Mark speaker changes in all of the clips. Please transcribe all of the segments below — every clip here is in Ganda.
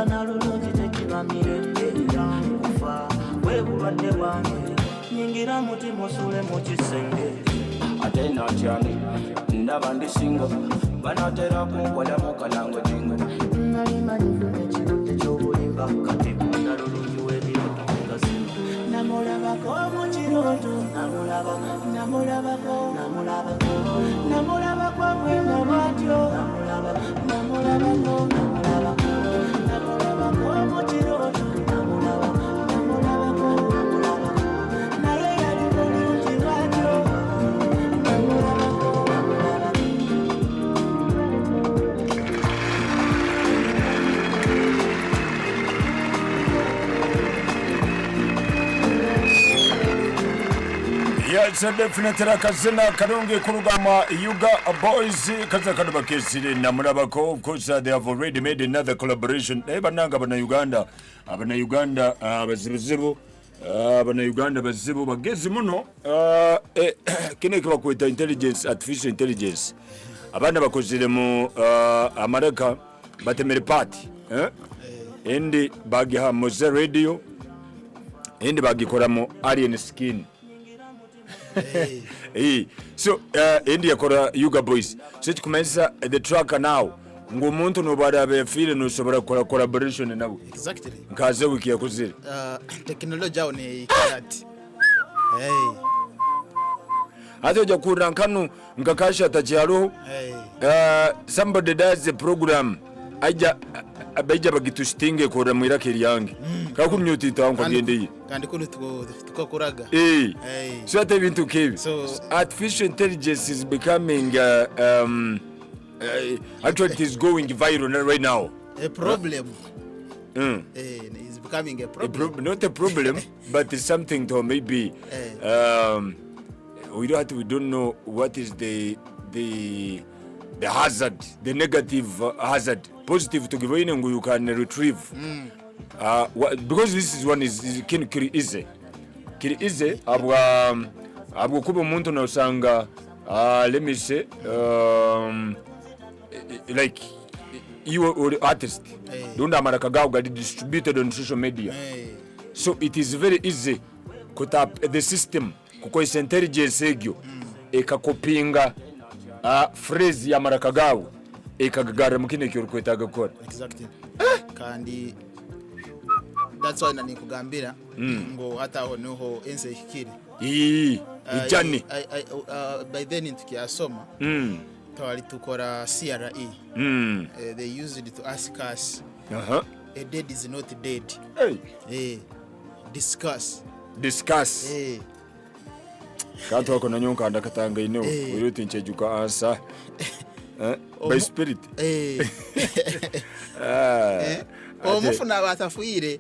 Speaker 1: na lulungi tekiba mirembe kufa webulwadde bwange nyingira mutima osule mu kisenge ate natyani ndaba ndi singo banatera kunkola mu kalango jingo nali manyifu ekirudde ky'obulimba kati kunda lulungi w'ebirungi gasinga namulabako mu kirooto namulabako mwenda bwatyo namulabako mu kirooto naye yali bulungi bwatyo
Speaker 2: Yes, definitely kazina karungi kurugama Yuga Boys kaza kaduba kesiri na mulabako. Of course they have already made another collaboration. Bananga bana Uganda bazibu bana Uganda bazibu bagezi muno kine kiba kwita intelligence, artificial intelligence. Abana bakozire mu America batemere party endi bagiha Moze radio endi bagikora mu alien skin. Hey. So India kora Yuga Boys. So tukumenza the track now. Ngumuntu no bada be feel no sobora collaboration nabo.
Speaker 3: Exactly.
Speaker 2: Nkaze wiki yakuzira.
Speaker 3: Technology yao ni karate. Hey.
Speaker 2: Ate oja kurankanu ngakasha tachiaro.
Speaker 3: Hey.
Speaker 2: Somebody does the program. Aja abeja bagitustinge kora mwirake yange. Kakumnyuti tawanko gendeye.
Speaker 3: Kandi kuno tukakuraga.
Speaker 2: Hey. So ate bintu kebi. So artificial intelligence is becoming actually it is going viral right now.
Speaker 3: A problem. It's becoming a problem.
Speaker 2: Not a problem, but it's something to maybe we don't know what is the hazard, the negative hazard. Positive to give in and you can retrieve. Because this is one is kiri easy abwo kuba umuntu na usanga let me say like you are artist don't amaraka gawo get distributed on social media. So it is very easy kutap the system kukoisa intelligence egyo ekakopinga phrase ya maraka gawo ekagagara mukine cyo rukwetaga gukora.
Speaker 3: Exactly. Kandi that's why nani kugambira ngo hata honoho ense hikiri
Speaker 2: ijani
Speaker 3: by then tukiyasoma twali tukora CRE they used it to ask us a dead is not dead. Discuss
Speaker 2: kato wako na nyonka andakatanga ino uyote nchejuka answer by spirit
Speaker 3: omufuna batafuire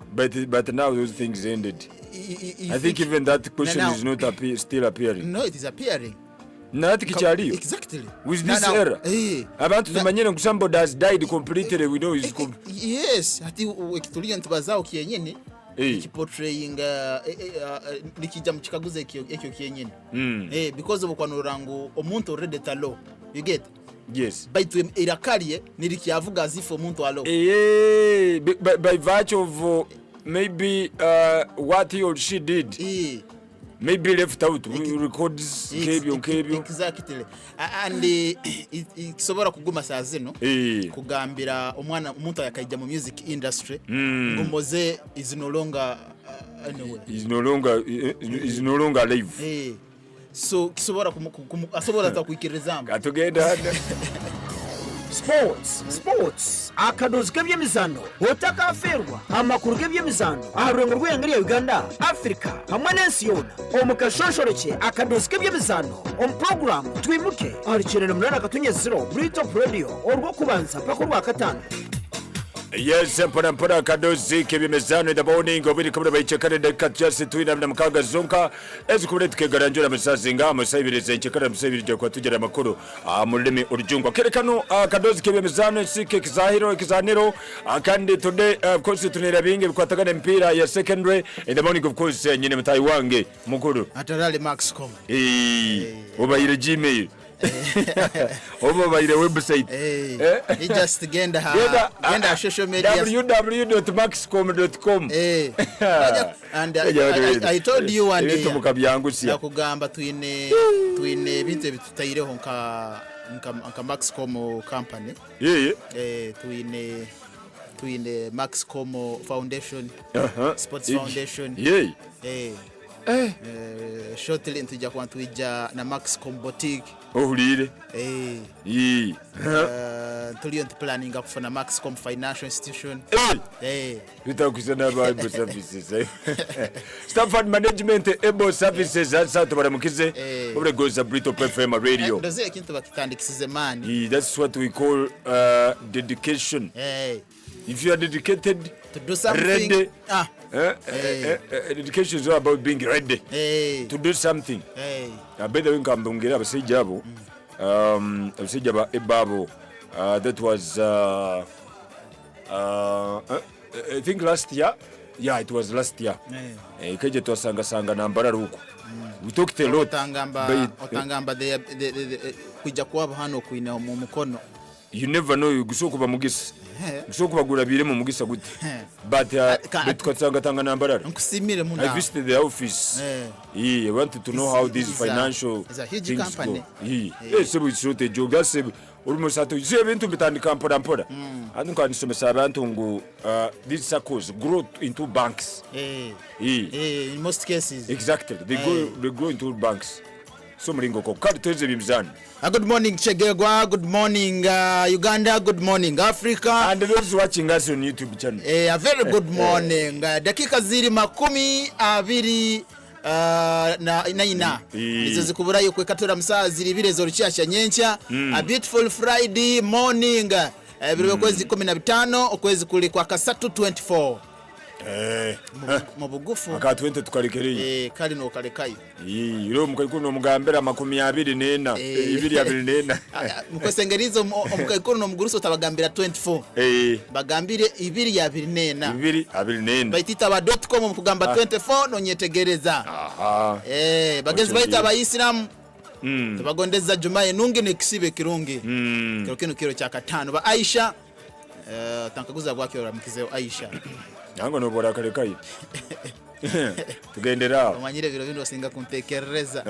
Speaker 2: but now those things ended. I think even that question is not still appearing.
Speaker 3: No, it is appearing.
Speaker 2: Exactly. With this era. Abantu tumanyene ngo somebody has died completely, we know is
Speaker 3: yes, ati ekituliyo ntibazao kiyenyene portraying nikija mchikaguze ekyo kiyenyene because of kwanorango omuntu already talo, you get.
Speaker 2: Yes.
Speaker 3: By to irakaliye nilikiavuga as if omuntu alo.
Speaker 2: By virtue of maybe what he or she did. Maybe left out records kebyo.
Speaker 3: Exactly. And ikisobora kuguma saa zino kugambira omwana omuntu yakajja mu music industry ngomoze is no longer anyway.
Speaker 2: Is no longer alive.
Speaker 3: So kisobora asobora takwikirezamba
Speaker 2: atugenda
Speaker 4: sports akadozi k'ebyemizano otakaferwa amakuru g'ebyemizano aharurengo rw'engeri ya Uganda Africa hamwe n'ensi yona omukashonshoroke akadozi k'ebyemizano program Twimuke arikinira munana katunyezero muri Top Radio orwo kubanza pako rwa katano.
Speaker 2: Yes, mpora kadozi k'ebyemizano in the morning obiri kabura bayicekane dakatjase twina na mkaga zonka ezikubure tukegaranjura musazinga musayibirize nchekara musayibirije kwa tugera makuru mulimi urujungwa kerekano kadozi k'ebyemizano sike kizaniro kandi today of course tunira binge bikwatagana mpira ya secondary in the morning of course nyine mutayi wange mukuru
Speaker 3: atarale Maxcom
Speaker 2: ubayire Gmail oba bayire website
Speaker 3: you just genda social media
Speaker 2: www.maxcom.com
Speaker 3: and I told you one day nakugamba twine bintu bitutayireho nka Maxcom company twine Maxcom Foundation Sports Foundation shortly ntujja kwantwija na Maxcom boutique
Speaker 2: ohulire
Speaker 3: tuliyo planning kufuna Maxcom financial institution
Speaker 2: bitakuzana Bible services Stanford management able services asa tubaramukize oburegoza Brito FM radio
Speaker 3: ndoze kintu bakitandikisize mani
Speaker 2: that's what we call dedication if you are dedicated
Speaker 3: to do something
Speaker 2: ready, education is all about being ready to do something I bet we can bongera abasajja abo abasajja ba ebabo that was I think last year it was last year kaje twasanga nambara ruko we talked a lot
Speaker 3: otangamba the kujja kuba hano kuina mu mukono
Speaker 2: you never know gusokuba mugisa gusokuba gurabire mu mugisa gute but twasanga nambara
Speaker 3: nkusimire mu
Speaker 2: I visited the office I wanted to know how this financial
Speaker 3: is a huge company
Speaker 2: so we should the geography almost at you event bitandika mpora and can somesa abantu ngo these circles grow into banks
Speaker 3: in most cases
Speaker 2: exactly they go into banks so mringo ko kadi teze bimzani
Speaker 3: good morning Chegegwa, good morning Uganda, good morning Africa,
Speaker 2: and those watching us on YouTube channel
Speaker 3: a very good morning dakika ziri 20 na ina izo zikubura yo kwekatora musazi libire zo rucyashya nyencha a beautiful Friday morning biri kwezi 15 okwezi kuli kwa kasatu 24 mu bugufu
Speaker 2: aka 20 tukalekereye
Speaker 3: kali no kalekayo
Speaker 2: iro mukayikuno mugambera 24 24
Speaker 3: mukosengerizo mukayikuno muguruso tabagambira 24 bagambire 24 baitita ba .com mukugamba 24 no nyetegereza bagezi baita abayisilamu tubagondeza Jumaye nungi nekisibe kirungi kiro cha katano ba Aisha tankaguza gwake oramukizeo Aisha
Speaker 2: nango no bora kale kai tugendera
Speaker 3: amanyire biro bindo singa kuntekereza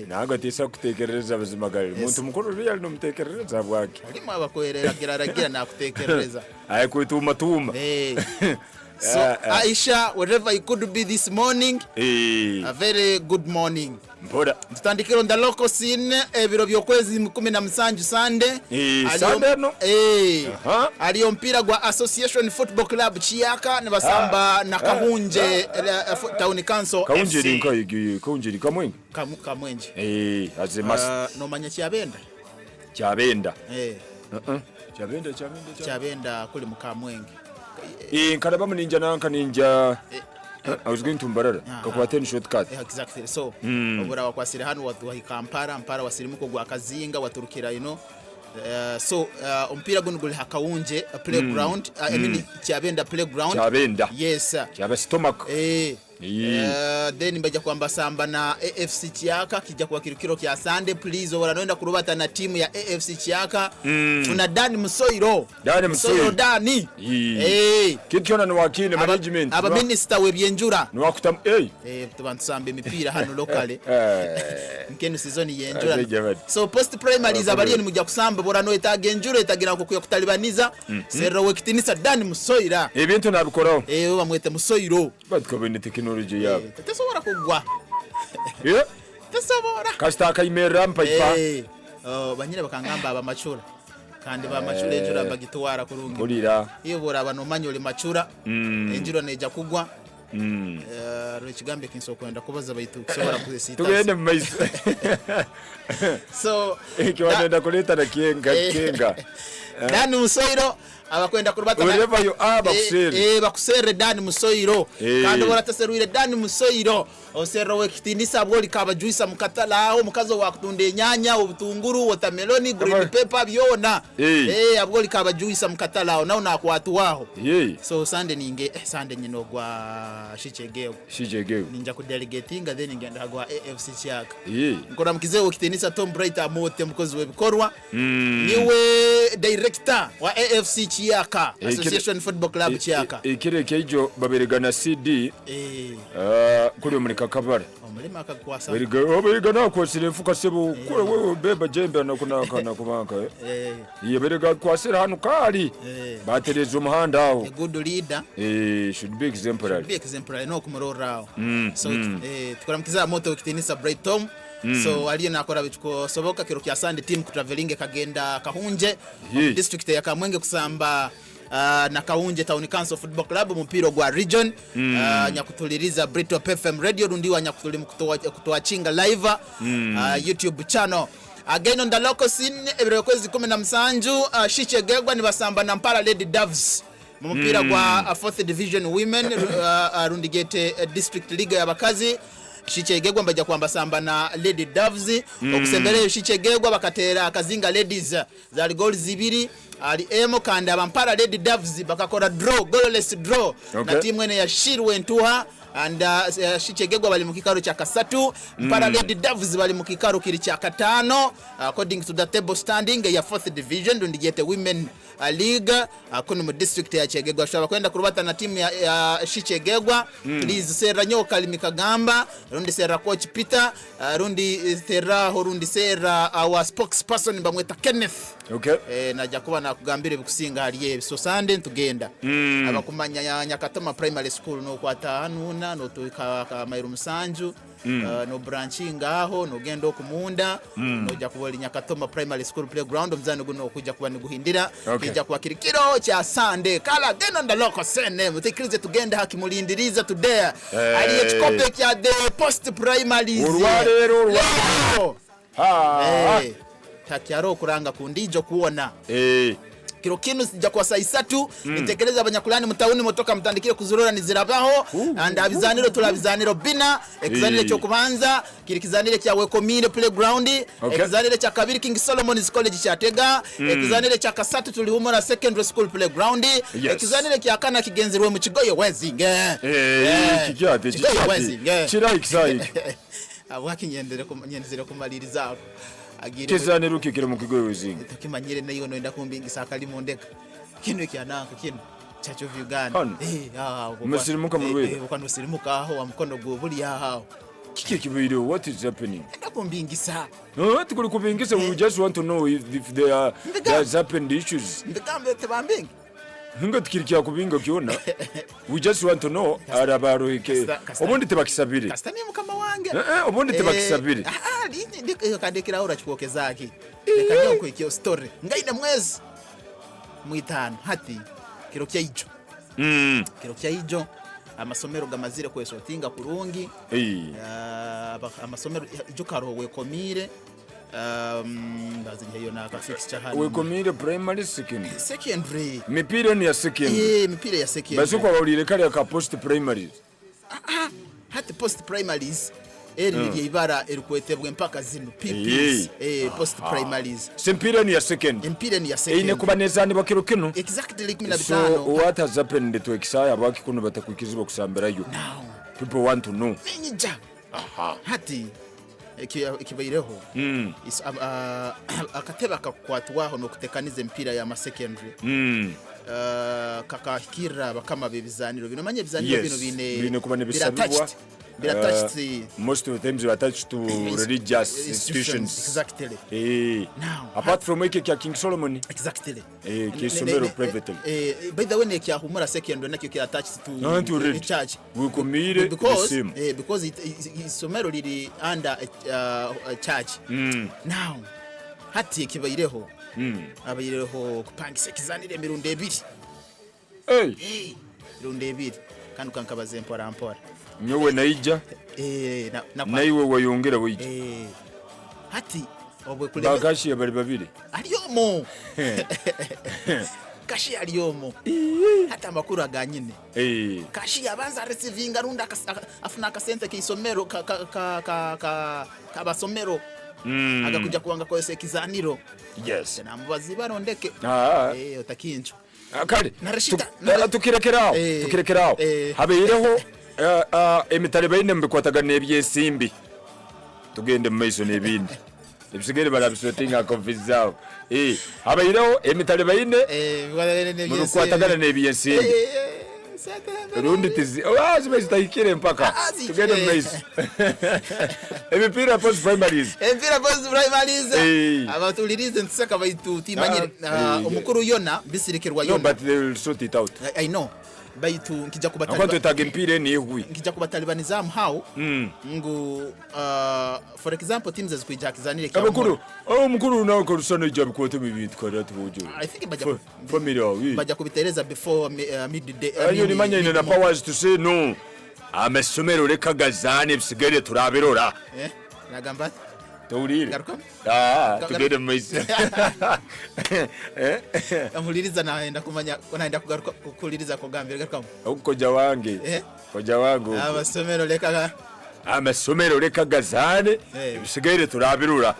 Speaker 2: nago tisa kutekereza bazimagari muntu mukuru real no mtekereza bwake
Speaker 3: alimo abakoerera kiraragira na kutekereza
Speaker 2: ay kwituma tuma
Speaker 3: so Aisha, wherever you could be this morning, a very good morning.
Speaker 2: Mpoda
Speaker 3: tutandikira on the local scene ebiro byokwezi 17 Sunday
Speaker 2: Sunday no
Speaker 3: aliyo mpira gwa Association Football Club Chiaka ne basamba na Kahunje Town Council
Speaker 2: Kahunje linko Kahunje kamwenje azema
Speaker 3: no manya Cyabenda Cyabenda kuli mukamwenge
Speaker 2: nkaraba muninja nanka ninja I was going to Mbarara kakwateni shortcut
Speaker 3: exactly so obura wakwasira hano watu Kampala wasirimuko gwa Kazinga waturukira so umpira gunuguli hakawunje playground I mean Cyabenda playground yes
Speaker 2: cyaba stomach
Speaker 3: then mbaja kwamba samba na AFC Chiaka kijja kwa kirukiro kya Sunday please wanaenda kurubata na timu ya AFC Chiaka tuna Dani Musoiro Dani
Speaker 2: kikiona no wakine management
Speaker 3: aba minister webyenjura
Speaker 2: no wakutam
Speaker 3: tubantu sambe imipira hano locally nkene season yenjura so post primary zabaliye ni mujja kusamba borano etagenjura etagira ko kutalibaniza serro wekitinisa Dani Musoira
Speaker 2: ebintu nabikoraho
Speaker 3: bamwete Musoiro
Speaker 2: batkobene technology yabo
Speaker 3: tesobora kugwa tesobora
Speaker 2: kasta kaimera mpaipa
Speaker 3: banyire bakangamba abamachura kandi bamachura enjura bagitwara kurungi
Speaker 2: ulira
Speaker 3: iyo bora abantu manyole machura enjura neja kugwa rukigambe kinso kwenda kubaza bayitu kusobora kuzesita
Speaker 2: tugende maize
Speaker 3: so
Speaker 2: ikiwanda kuleta na kienga
Speaker 3: Dani Musoiro abakwenda kurubata
Speaker 2: wherever you are
Speaker 3: bakusere dani musoiro kandi borataseruire dani musoiro osero wekitindisa bwoli kabajuisa mukatala aho mukazo wakutunde nyanya obutunguru watermelon green pepper byona abwoli kabajuisa mukatala aho naona kwatu waho so Sunday ninge Sunday nyino gwa shichegeo ninja ku delegating then ngenda gwa AFC chaka nkora mukizeo kitindisa Tom Bright amote mukozi webikorwa niwe director wa AFC Chiaka Association Football Club Chiaka
Speaker 2: ikire kejo baberegana CD kuri muri kakabara
Speaker 3: omulima akakwasa
Speaker 2: oberega ko sirefuka sebo kure wewe beba jembe na kuna kubanka yeberega kwasira hano kali batereza umuhanda aho
Speaker 3: good leader
Speaker 2: should be exemplary
Speaker 3: no kumurorao so tukora mukiza moto kitindisa Bright Tom so aliye nakora bichko soboka kiro kya Sunday team ku traveling kagenda Kahunje district ya Kamwenge kusamba na Kahunje Town Council Football Club mpiro gwa region nyakutuliriza Brito FM radio rundiwa nyakutulimu kutoa chinga live YouTube channel again on the local scene ebrekwezi 17 shichegegwa ni basamba na Mpala Lady Doves mpira gwa 4th division women rundigete district league y'abakazi shichegegwa mbaja kwamba samba na Lady Doves okusembere shichegegwa bakatera akazinga ladies zali goals zibiri ali emo kanda Mpala Lady Doves bakakora draw goalless draw na timu ene ya Shirwe Ntuha and shichegegwa bali mukikaro cha kasatu Mpala Lady Doves bali mukikaro kiri cha katano according to the table standing ya 4th division ndigete women league kuno mu district ya Chegegwa shaba kwenda kurubata na timu ya Shichegegwa please sera nyoka limikagamba rundi sera coach Peter rundi sera horundi sera our spokesperson bamweta Kenneth naja kuba nakugambire bikusinga haliye so Sunday tugenda abakumanya Nyakatoma primary school no kwatanuna no tuika Mairu Musanju no branching aho no genda okumunda no ja kuboli Nyakatoma primary school playground mzano guno kuja kuba niguhindira kija kwa kirikiro cha Sunday kala genda on the local scene mutikirize tugenda hakimulindiriza today aliye chikope kya the post primaries
Speaker 2: urwarero
Speaker 3: takyaro kuranga kundijo kuona kiro kinu sija kwa saa 3 nitekeleza abanyakulani mutauni motoka mtandikire kuzurora nizirabaho and abizaniro tulabizaniro bina ekizanire cyo kubanza kirikizanire kya Wekomire playground ekizanire cya kabiri King Solomon's College cha Tega ekizanire cya kasatu tulihumura secondary school playground ekizanire kya kana kigenzerwe mu Kigoyo Wezinge
Speaker 2: kigyate kira exciting
Speaker 3: abwaki nyendere kumaliriza
Speaker 2: kizaniro kikira mu Kigoyo Wezinge
Speaker 3: tukimanyire nayo no ndakumbingisa kalimo ndeka kino kyananka kino Church of Uganda
Speaker 2: musirimuka mu rwego
Speaker 3: ukanusirimuka aho wa mkono go buli aho
Speaker 2: kiki kibiro what is happening
Speaker 3: ndakumbingisa
Speaker 2: no tukuri kubingisa we just want to know if there's happened issues
Speaker 3: ndikambe tebambinga
Speaker 2: hinga tukirikia kubinga kiona we just want to know arabaroike obundi tebakisabire
Speaker 3: kastani mukama wange
Speaker 2: obundi tebakisabire
Speaker 3: ndi kandekira aho rachikokezaki ndekanya ko ikyo story ngaine mwezi mwitano hati kiro kya ijo amasomero gamazire kwesotinga kurungi amasomero ijo karo Wekomire bazije yona ka fix cha hali
Speaker 2: Wekomire primary
Speaker 3: secondary
Speaker 2: mipira ni ya secondary
Speaker 3: mipira ya secondary
Speaker 2: basi kwa ulile kale ka post primary
Speaker 3: hati post primaries ni ibara erikwetebwe mpaka zino PPs post primaries
Speaker 2: simpira ni ya secondary ine kubanezani bakiro kino
Speaker 3: exactly 15
Speaker 2: so what has happened to excite abaki kuno batakukiziba kusambira yo
Speaker 3: now
Speaker 2: people want to know
Speaker 3: ninja hati ekibaireho akateba kakwatwaho no kutekaniza mpira ya ma secondary kakahikira bakama bebizaniro bino manye bizaniro bino
Speaker 2: kubane bisabibwa most of them are attached to religious institutions
Speaker 3: exactly now
Speaker 2: apart from kya King Solomon
Speaker 3: exactly
Speaker 2: kisomero privately
Speaker 3: by the way ne kya humura secondary nakyo kya attached to the church
Speaker 2: Wekomire
Speaker 3: because isomero liri under a church now hati kibaireho abayireho kupangisa kizanire mirundo ebiri mirundo ebiri kandi kankabaze mpora
Speaker 2: nyowe naija naiwe wayongera wija
Speaker 3: hati obwe kule
Speaker 2: bagashi bali babiri
Speaker 3: aliyomo kashi aliyomo hata amakuru aganyine kashi yabanza receiving arunda afuna akasente k'isomero kabasomero agakuja kuwanga kwese kizaniro
Speaker 2: yes
Speaker 3: namubazi barondeke utakincho
Speaker 2: kale tukirekeraho habeireho emitale bayine mbikwataga nebyesimbi tugende mu maiso n'ebindi ebisigere barabisotinga konfizao habeireho emitale bayine mbikwatagana nebyesimbi rundi tizi zitahikire mpaka tugende mu maiso emipira post primaries
Speaker 3: abatulirize ntsaka baitu timanyire omukuru yona bisirikirwa yona
Speaker 2: but they will sort it out.
Speaker 3: I know baitu nkija kubataliba
Speaker 2: akwanto tagempire ni ehwi
Speaker 3: nkija kubatalibaniza how ngo for example teams ezikwijakizanire
Speaker 2: kya abakuru omukuru nawo ko rusano ijabo ko tubibiti kwa tubujo
Speaker 3: I think baja kubitereza before midday
Speaker 2: ayo ni manya ina na powers to say no amesomero rekagazane bisigere turabirora
Speaker 3: nagamba
Speaker 2: tawurire tugende maisi
Speaker 3: amuliriza naenda kumanya naenda kukuliriza ko gambira garuka
Speaker 2: ukoja wange koja wangu amasomero rekagazane bisigere turabirura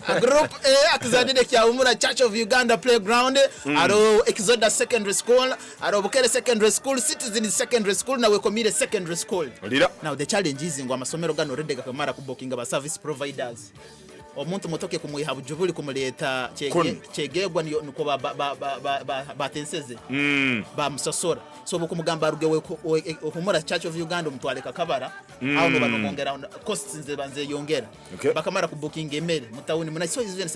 Speaker 3: a group akizadide kya umura Church of Uganda playground aro Exodus secondary school aro Bukere secondary school Citizen secondary school na Wekomire secondary school now the challenge is ngo amasomero gano redega kamara kubokinga ba service providers omuntu motoke kumuyiha bujubuli kumuleta chegegwa nuko batenseze bamusosora so bukumugamba rugewe humura Church of Uganda mutwaleka kabara aho no banongera costs nze banze yongera bakamara kubooking emere mutawuni muna so even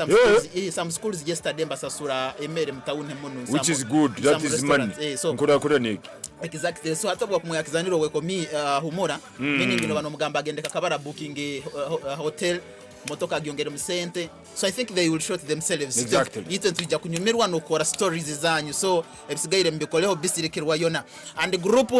Speaker 3: some schools yesterday basasura emere mutawuni muno
Speaker 2: which is good that is money so nkura niki
Speaker 3: exactly so hatabwa kumuyakizaniro Wekomi humura meaning no banomugamba agendeka kabara booking hotel motoka agiongera musente so I think they will shoot themselves
Speaker 2: exactly
Speaker 3: ito tujja kunyumirwa no kora stories zanyu so ebisigaire mbikoleho bisirikirwa yona and group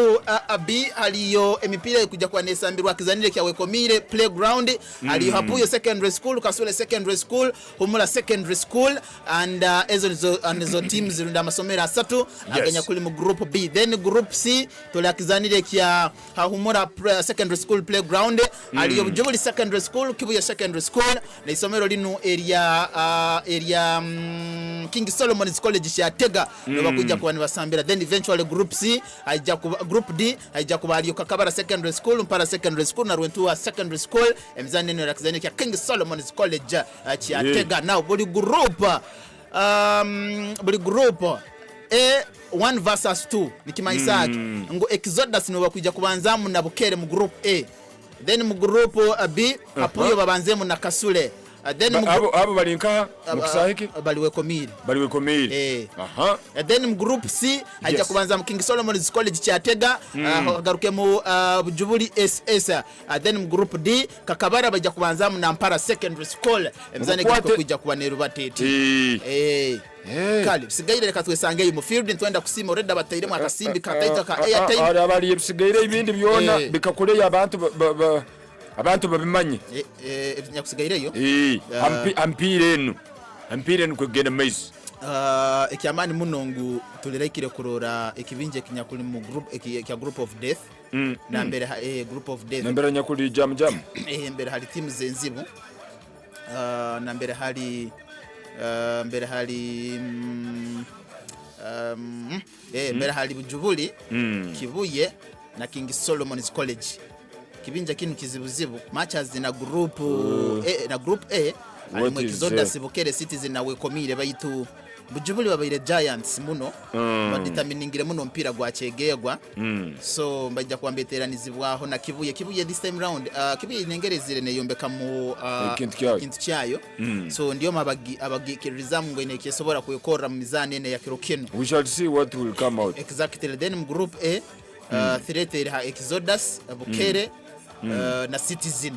Speaker 3: B aliyo emipira kujja kwa nesambirwa kizanire kya Wekomire playground aliyo hapuyo secondary school Kasule secondary school Humula secondary school and ezo teams zirunda masomera 3 aganya kuli mu group B then group C tola kizanire kya Humura secondary school playground aliyo Bujubuli secondary school Kibuye secondary school na isomero lino area King Solomon's College ya Tega no bakuja kwa ni basambira then eventually group C aija group D aija kubaliyo Kakabara secondary school Mpara secondary school na Rwentua secondary school emzane no rakizane kya King Solomon's College ya Tega now buli group A 1 versus 2 nikimaisaki ngo Exodus no bakuja kubanzamu na Bukere mu group A then mu group B apuyo babanzemu na Kasule then
Speaker 2: abo balinka mukusahiki
Speaker 3: bali Wekomire then mu group C haja kubanza mu King Solomon's College cha Tega garuke mu Bujubuli SS then mu group D Kakabara baja kubanza mu Nampara secondary school emzane giko kujja kubaneru batete kali sigaire reka twesange mu field ntwenda kusima oreda bataire mu akasimbi kataita ka airtime
Speaker 2: abali ebisigaire ibindi byona bikakuleye abantu babimanye
Speaker 3: nyakusigaireyo
Speaker 2: ampirenu kugenda mais
Speaker 3: ekyamani munongu tulirekire kurora ekibinje kinyakuli mu group ekya group of death na mbere group of death
Speaker 2: na mbere nyakuli jam
Speaker 3: mbere hali team zenzibu na mbere hali mbere hali Bujubuli Kibuye na King Solomon's College kibinja kinu kizibuzibu matches na group A alimwe Exodus Bukere Citizen na Wekomire bayitu Bujubuli babaire Giants muno baditaminingire muno mpira gwa chegegwa so mbajja kwambeteranizibwaho na Kibuye this time round Kibuye nengerezire ne yombeka mu kintu kyayo so ndiyo abagikiriza ngo ine kesobora kuyikora mu mizane ene ya kirokeno
Speaker 2: we shall see what will come out
Speaker 3: exactly then mu group A threat ha Exodus Bukere na Citizen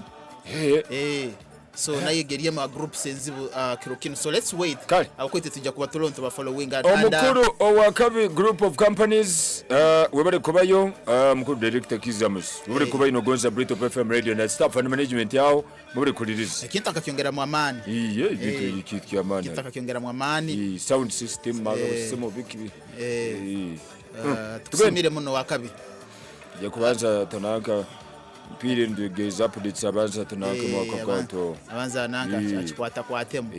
Speaker 3: so naye geriye ma group sensible kirokino, so let's wait akwete tujja kuba Toronto ba following and
Speaker 2: omukuru owakabi group of companies webale kubayo mukuru director Kizamus webale kubayo no Gonza Brito FM radio na staff and management yao mubale kuliriza
Speaker 3: kintu kakyongera mu amani
Speaker 2: kitu kyamani
Speaker 3: kintu kakyongera mu amani
Speaker 2: sound system mago system obikibi
Speaker 3: tusemire muno wakabi
Speaker 2: yakubanza tonaka mpire ndegeza updates abanza tonaka mwaka kwato
Speaker 3: abanza nanga achikwata kwatemo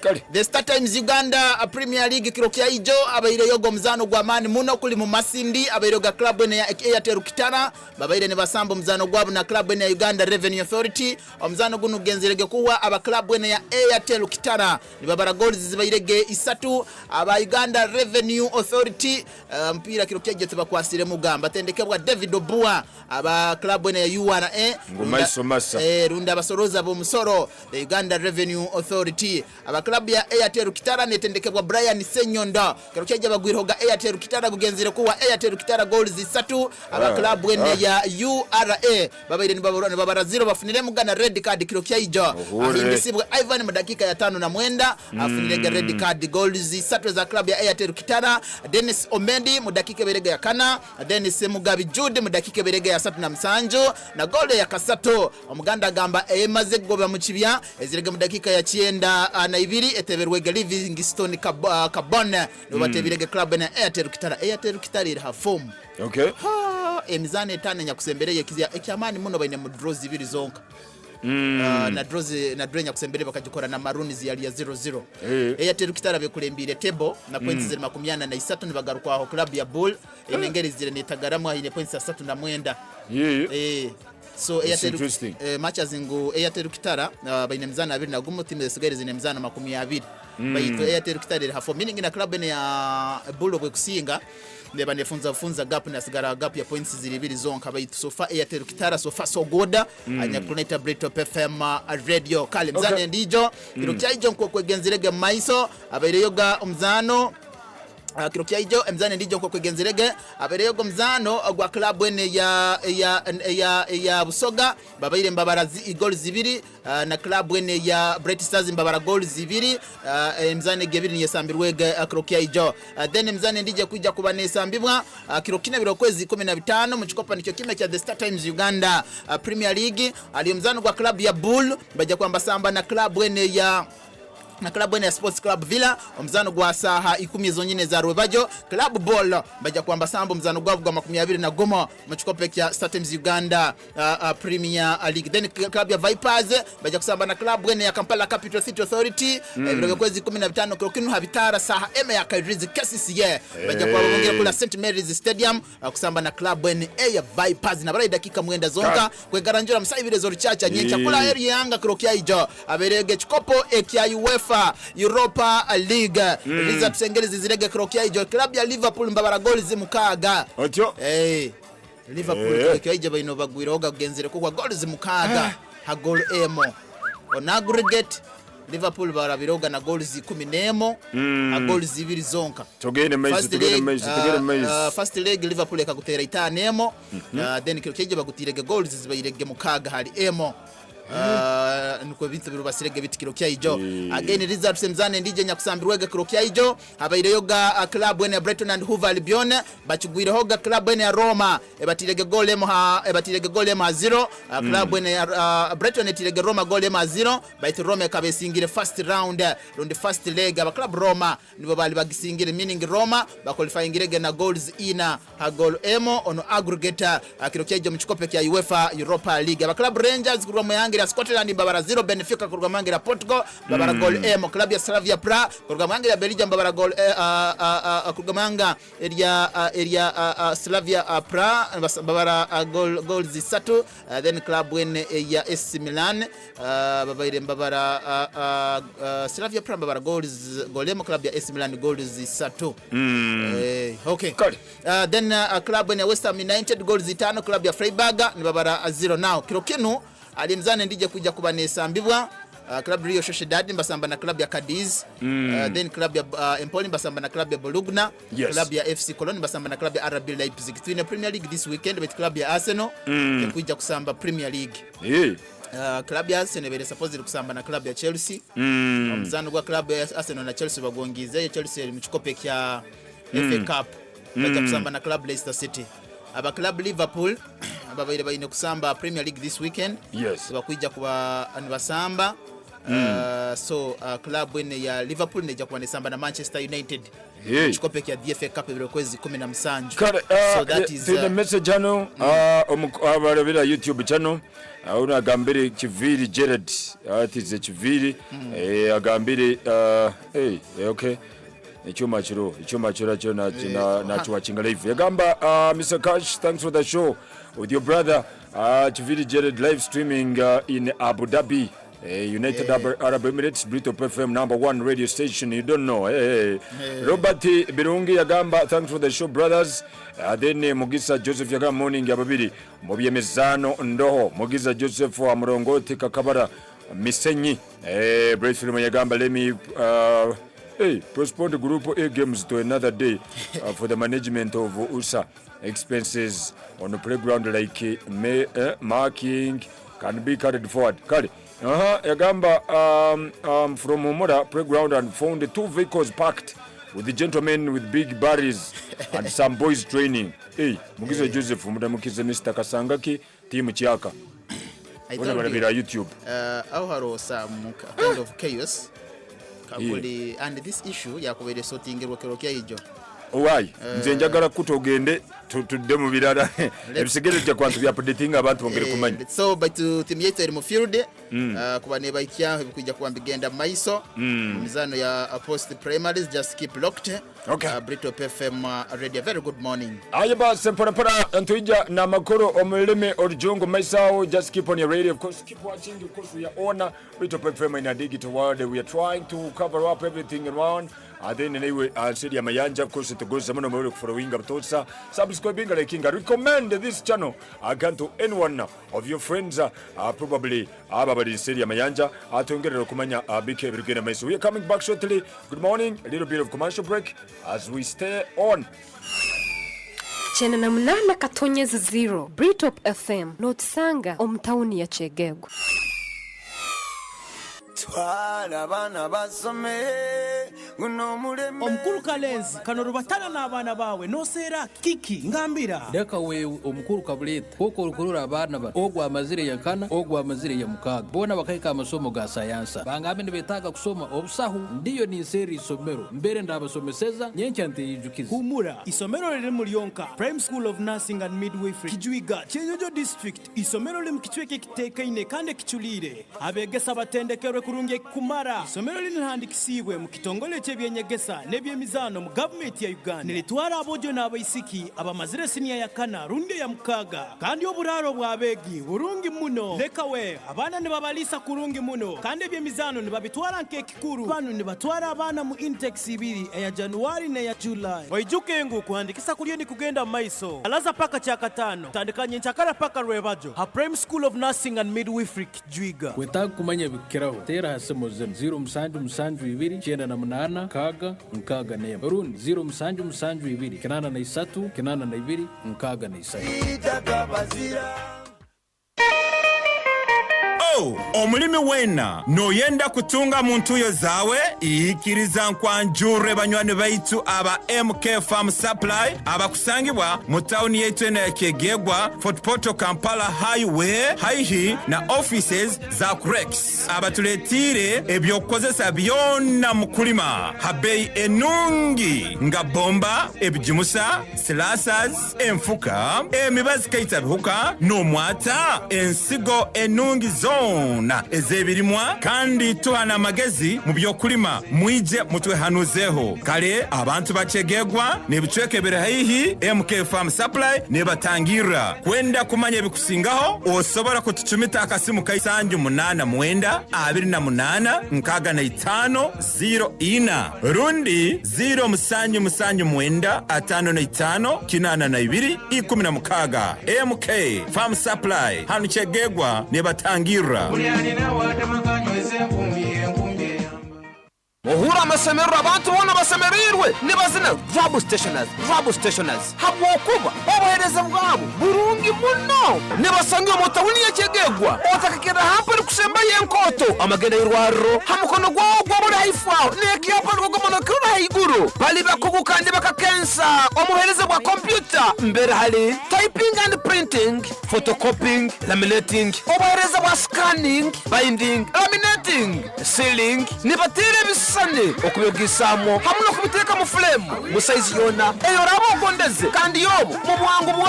Speaker 2: kale
Speaker 3: the Star Times Uganda Premier League kirokya ijo abaire yogo mzano gwa mani muno kuli mu masindi abaire ga club ene ya Airtel Kitara babaire ne basambo mzano gwabo na club ene ya Uganda Revenue Authority omzano guno genzerege kuwa aba club ene ya Airtel Kitara ni babara goals zibairege isatu aba Uganda Revenue Authority mpira kirokya ijo tebakwasire mugamba tendekebwa David Obua aba club ene ya URA
Speaker 2: ngumaiso masa
Speaker 3: runda basoroza bo musoro the Uganda Revenue Authority aba club ya Airtel Kitara netendekebwa Brian Senyonda kirokya bagwiroga Airtel Kitara kugenzire kuwa Airtel Kitara goals 3 aba club ene ya URA babaire ni babara 0 bafunire mugana red card kirokya ijo ahindisibwe Ivan mu dakika ya 5 na mwenda afunire red card goals 3 za club ya Airtel Kitara Dennis Omendi mu dakika berega ya kana Dennis Mugabi Jude mu dakika berega ya 3 na msanjo na gole ya kasato omuganda gamba emaze goba mu kibya ezirege mu dakika ya 9 na 2 eteberwege Livingstone Kabone no batebirege club na Airtel Kitara iri ha form emizane 5 nyakusembereye kizya ekyamani muno baine mu draws 2 zonka na draw nyakusembere bakagikora na Maroons yali ya 0-0 Airtel Kitara bekulembire table na points ziri 83 nibagaruka aho club ya Bull enengeri zire netagaramu ine points 3 na mwenda so Airtel matches ngo Airtel Kitara baine mzana 2 na gumu timu zesigari zine mzana 20 bayito Airtel Kitara hafo meaning na club ya Bull obwe kusinga neba nefunza gap na sigara gap ya points ziri 2 zonka bayito sofa Airtel Kitara sofa so goda anya kuneta Brito FM radio kale mzana ndijo kirokya ijo kwegenzerege maiso abaire yoga umzano kirokya ijo mzane ndijo kwegenzerege abaire yoga mzano gwa club ene ya Busoga babaire mbabara goals 2 na club ene ya Bright Stars mbabara goals 2 mzane gebiri ni yasambirwege kirokya ijo then mzane ndije kuja kubanesambibwa kirokina birokwezi 15 mu kikopa nicyo kime cha The Star Times Uganda Premier League ali mzano gwa club ya Bull baje kwamba samba na club ene ya Sports Club Villa omzano gwa saha 10 zonyine za Rwebajo Club Ball baja kwamba sambo mzano gwa 20 na goma machikope kya Star Times Uganda Premier League then club ya Vipers baja kusamba na club ene ya Kampala Capital City Authority biroge kwezi 15 krokinu habitara saha eme ya Kairizi KCCA baja kwa bongera kula St Mary's Stadium kusamba na club ene ya Vipers na barai dakika mwenda zonka kwegaranjura msaibire zori chacha nyencha kula area yanga krokya ijo aberege chikopo ekya UEFA Europa League Liza tusengelizi zirege krokya ijo club ya Liverpool mbabara goals mukaga Liverpool krokya ijo baino bagwiroga kugenzere kwa goals mukaga ha goal emo on aggregate Liverpool barabiroga na goals 10 a goals 2 zonka
Speaker 2: togene maize
Speaker 3: first leg Liverpool ekagutera 5 emo then krokya ijo bagutirege goals zibayirege mukaga hali emo nuko bintu birubasirege bitikiro kya ijo again results mzane ndije nyakusambirwege kirokya ijo abaire yoga club ene Brighton and Hove Albion bachugwire hoga club ene ya Roma ebatirege goal emo 0 club ene ya Brighton etirege Roma goal emo 0 baite Roma kabesingire first round first leg aba club Roma nibo bali bagisingire meaning Roma baqualifyingirege na goals ina ha goal emo on aggregate kirokya ijo mchikope kya UEFA Europa League aba club Rangers kurwa yangi Scotland mbabara 0 Benfica kurwa mangira Portugal mbabara goal emo club ya Slavia Praha kurwa mangira Belgium mbabara goal kurwa manga area Slavia Praha mbabara goals 3 then club ene ya AC Milan babaire mbabara Slavia Praha mbabara goal emo club ya AC Milan goals 3 okay then club ene West Ham United goals 5 club ya Freiburg mbabara 0 now kirokinu alimzane ndije kuja kubanesambibwa club Rio Sociedad mbasamba na club ya Cadiz then club ya Empoli mbasamba na club ya Bologna club ya FC Cologne mbasamba na club ya RB Leipzig twine Premier League this weekend with club ya Arsenal kuja kusamba Premier League club ya Arsenal bere supposed kusamba na club ya Chelsea. Mzano gwa club ya Arsenal na Chelsea bagongize. Chelsea mu kikope kya FA Cup. Baja kusamba na club Leicester City. Aba club Liverpool ababaire bayine kusamba Premier League this weekend.
Speaker 2: Yes.
Speaker 3: Bakuija kuba anibasamba. So club wene ya Liverpool neja kuba nesamba na Manchester United. Chikope kya FA Cup biro kwezi 17.
Speaker 2: So that is the message channel abarabira YouTube channel. Una agambire Kiviri Jared atize Kiviri agambire okay. Ichuma chiro cho na chuwachinga live. Yagamba Mr. Cash, thanks for the show with your brother Kiviri Jared live streaming in Abu Dhabi. United Arab Emirates, Brito FM #1 radio station. You don't know. Robert Birungi Yagamba, thanks for the show, brothers. Then Mugisa Joseph Yagamba morning Yababiri. Mobie Mezano Ndoho. Mugisa Joseph wa Murongoti Kakabara Misenyi. Breakthrough Yagamba, let me postpone the group A games to another day for the management of USA expenses on the playground like marking can be carried forward. Yagamba from Omora playground and found the 2 vehicles parked with the gentlemen with big barriers and some boys training. Mugiza Joseph mudamukize Mr. Kasangaki team Chiaka.
Speaker 3: I thought
Speaker 2: YouTube.
Speaker 3: Some kind of chaos. And this issue yakubere sorting rokerokia hijo.
Speaker 2: Why? Nze njagala kutogende tudde mu birala ebisigere kya kwantu bya updating abantu bongere kumanya.
Speaker 3: So but to timiyete mu field kuba ne baikya kujja kuambigenda maiso mizano ya post primaries just keep locked.
Speaker 2: Okay.
Speaker 3: Brito FM radio very good morning.
Speaker 2: Ayaba sempora para antuija na makoro omuleme orjongo maisao just keep on your radio, of course keep watching, of course we are on Brito FM in a digital world. We are trying to cover up everything around. Then anyway, said ya mayanja, of course it goes some of for a wing of Tosa. Subscribing like King. I recommend this channel again to anyone of your friends, probably Ababadi said ya mayanja, Atungere Kumanya, BK Brigade Mess. We are coming back shortly. Good morning, a little bit of commercial break as we stay on.
Speaker 5: Chena na mnana katonyezi 0 Britop FM Notsanga omtauni ya Chegegu.
Speaker 6: Omukuru Kalenzi kano rubatana n'abaana bawe nosera kiki ngambira
Speaker 7: deka we omukuru kabuleta koko rukurura abana ba ogwa amazire ya kana ogwa amazire ya mukaga bona bakaika amasomo ga sayansa bangambe nibetaga kusoma obusahu ndiyo ni seri isomero mbere ndabasomeseza nyencha ntiyijukiza
Speaker 6: humura isomero liri mu Lyonka Prime School of Nursing and Midwifery Kijwiga Chenyojo District isomero liri mu kichweke kitekaine kandi kichulire abegesa batendekerwe kurunge kumara isomero liri handikisiwe mu kitongole by'enyegesa n'ebyemizano mu government ya Uganda nilitwara abojo n'abayisiki abamazire senior ya kana runde ya mukaga kandi oburaro bwabegi burungi muno lekawe abana ne babalisa kurungi muno kandi ebyemizano ne babitwara nk'ekikuru bano ne batwara abana mu intex 2 ya January ne ya July oijuke ngo kuhandikisa kuri ni kugenda maiso alaza paka cha katano tandikanye nchakara paka rwebajo ha Prime School of Nursing and Midwifery Kijwiga
Speaker 7: kwetaka kumanya bikiraho tera hasemo 0 chenda na munana kaga nkaga neba run 0 kinana na isatu kinana na ibiri nkaga na isatu
Speaker 8: omulimi wena noyenda kutunga muntu yo zawe ikiriza nkwanjure banywani baitu aba MK Farm Supply abakusangibwa mu town yetu ene Kegegwa Fort Portal Kampala Highway haihi na offices za Crex abatuletire ebyokozesa byonna mukulima habei enungi nga bomba ebijimusa slasers enfuka emibazi kaita bihuka no mwata ensigo enungi zone na ezebirimwa kandi tuhana magezi mu byokulima mwije mutwe hanuzeho kale abantu bachegegwa ne bichweke bere haihi MK Farm Supply ne batangira kwenda kumanya bikusingaho osobora kutuchumita akasimu kaisanju 8 28 nkaga na 5 0 rundi 0 musanju 5 5 kinana na 2 16 MK Farm Supply hanu chegegwa ne batangira
Speaker 4: Ohura amasomero abantu bona basemerirwe nibazina Rabu Stationers habwokuba obuhereza bwabo burungi muno nibasanga omutawuni yakegegwa otakakira hampari kusemba yenkoto amagenda y'irwariro hamukono gwawo gwaburi haifaho nekiapa rwogomano kiruna haiguru bali bakugukandi bakakensa omuhereza bwa kompyuta mbere hali typing and printing, photocopying, laminating, obuhereza bwa scanning, binding, laminating, sealing nibatire bisane okuyogisamo hamwe no kubiteka mu flame musaizi yona eyo rabo ogondeze kandi yobo mu bwangu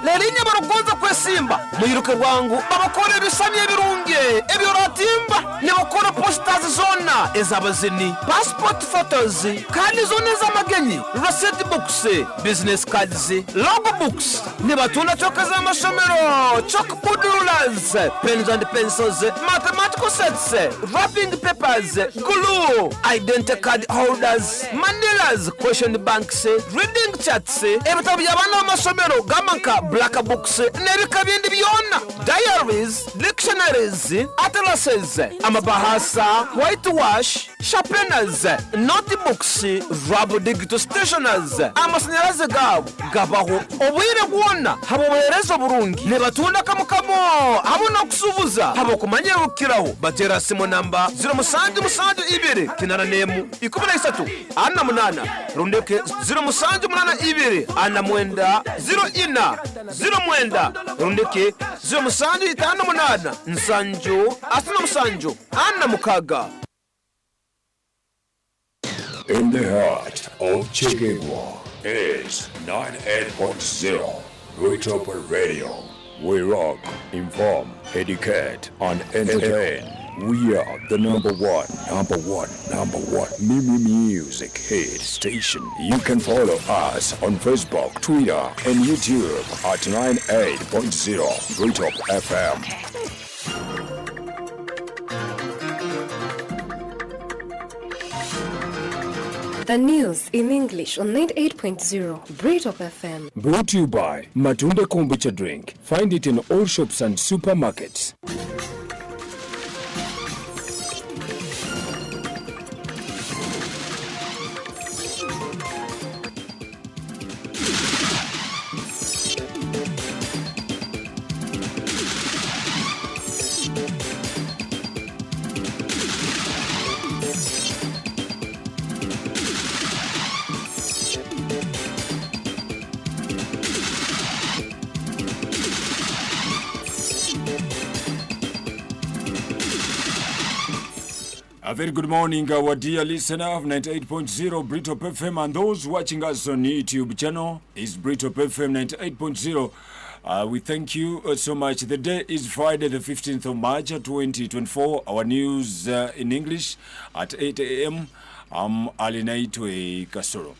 Speaker 4: lerinya barugonza kwesimba muyiruke rwangu abakora bisani ebirunge ebyo ratimba ne bakora posters zona ezabazini passport photos kandi zona z'amagenyi receipt books business cards logo books ne batunda choka za masomero chalkboard rulers pens and pencils mathematical sets wrapping papers glue identity card holders mandalas question banks reading charts ebitabo by'abana b'amasomero gamanka black books n'ebika bindi byonna diaries dictionaries atlases amabahasa whitewash sharpeners notebooks rubber digital stationers amasanyalaze gabo gabaho obwire bwonna habobereza burungi ne batunda kamukamo abo nokusubuza habo kumanyerukiraho batera simo namba 0772 kinana nemu 13 ana munana rundeke 0782 ana mwenda 04 0 rundeke 0758 nsanjo asina musanjo ana mukaga.
Speaker 2: In the heart of Chikigwa is 98.0 Rooftop Radio. We rock, inform, educate, and entertain. We are the number one music hit station. You can follow us on Facebook, Twitter, and YouTube at 98.0 Rooftop FM.
Speaker 5: The news in English on 98.0 Rooftop FM.
Speaker 2: Brought to you by Matunda Kombucha Drink. Find it in all shops and supermarkets. A very good morning, our dear listener of 98.0 Rooftop FM, and those watching us on YouTube channel is Rooftop FM 98.0. We thank you so much. The day is Friday, the 15th of March, 2024. Our news in English at 8 a.m. I'm Alinaitwe Kasoro.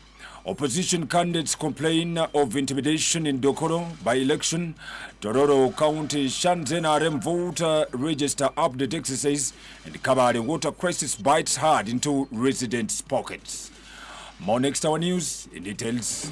Speaker 2: Opposition candidates complain of intimidation in Dokoro by election. Tororo County Shanzen RM voter register update exercise, and Kabale water crisis bites hard into residents' pockets. More next hour news in details.